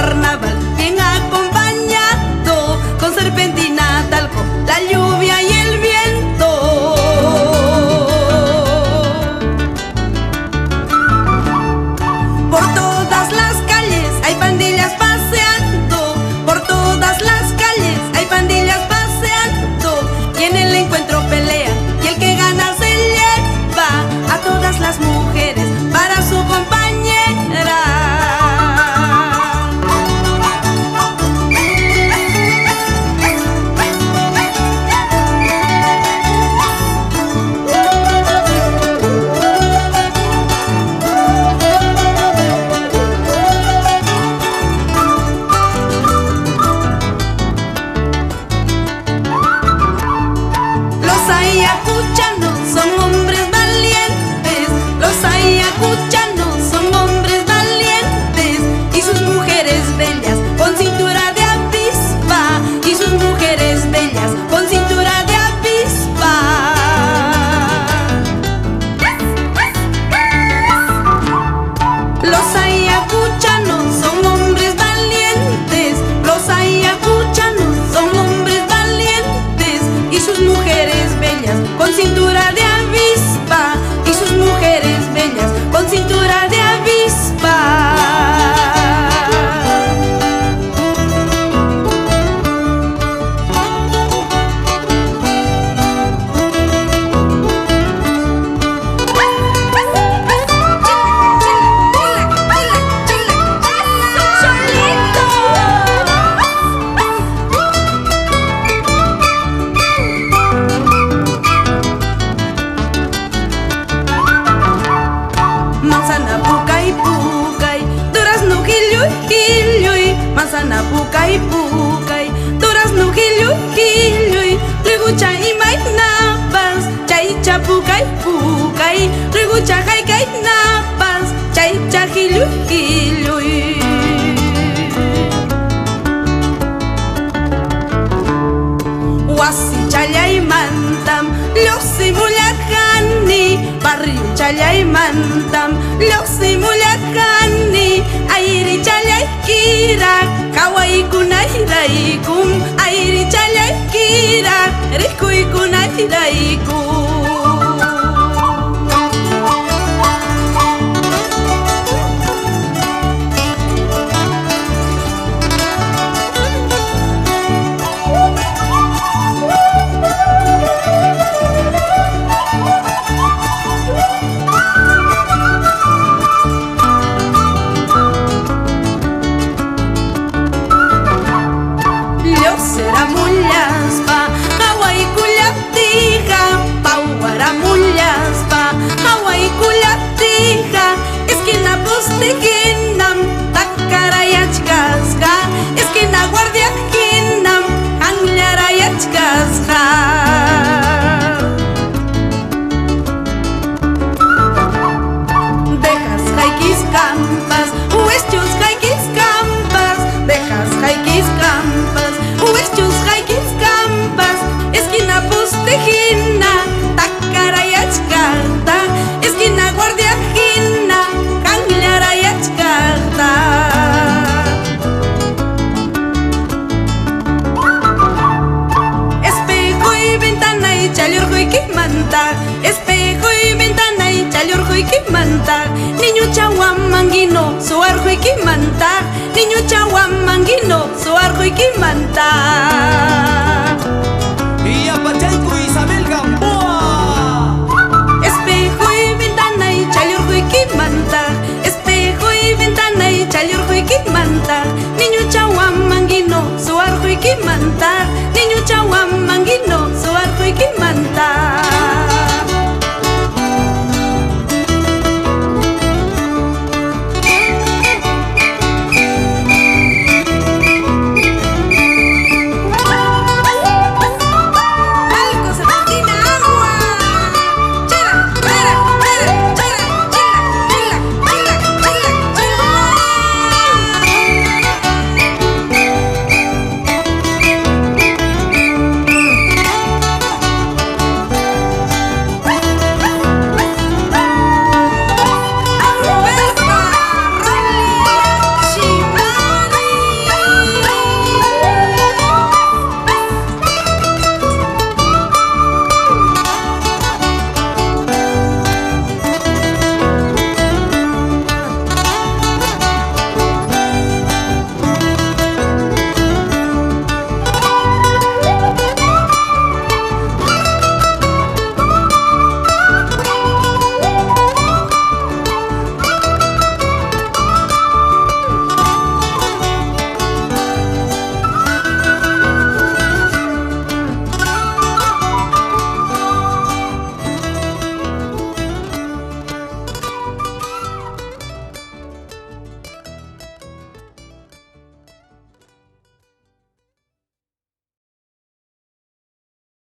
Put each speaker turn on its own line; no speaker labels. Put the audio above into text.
carnaval bien acompañado, con serpentina, talco, la lluvia y el viento. Por todas las calles hay pandillas paseando, por todas las calles hay pandillas paseando, y en el encuentro pelean y el que gana se lleva a todas las mujeres para su compañera. Los ayacuchanos son hombres valientes, los ayacuchanos son hombres valientes, y sus mujeres bellas con cintura de avispa, y sus mujeres bellas con cintura de avispa. Los ayacuchanos son hombres valientes, los ayacuchanos son hombres valientes, y sus mujeres bellas con cintura de avispa, y sus mujeres bellas con cintura de avispa. Manzana pucay pucay, durazno gilluy gilluy, manzana pucay pucay, durazno gilluy gilluy, rigucha imay napas, chaycha pucay pucay, rigucha haykay napas, chaycha gilluy gilluy. Wasi chayaymantam lluqsimullakani, barrio chayaymantam lluqsimullakani, ayri chayaykiraq qhawaykunayraykum, ayri chayaykiraq rikuykunayraykum. Lluqsiramullaspa qhawaykullaptiqa, pawwaramullaspa qhawaykullaptiqa, esquina postihinam takarayachkasqa, esquina guardiahinam qanllarayachkasqa. Dejas haykis campas, ueschus haykis campas, dejas haykis campas, ueschus haykis campas, esquina postejina takarayachkarta, esquina guardiajina qanllarayachkarta. Espejo y ventana y challurquykimanta, espejo y ventana y challurquykimanta, niño chahuamanguino suarquykimanta, niño chahuamanguino suarquykimanta.
Y Apachayco Isabel Gamboa.
Espejo y ventana y challurquykimanta, espejo y ventana y challurquykimanta, niño chahuamanguino suarquykimanta, niño chahuamanguino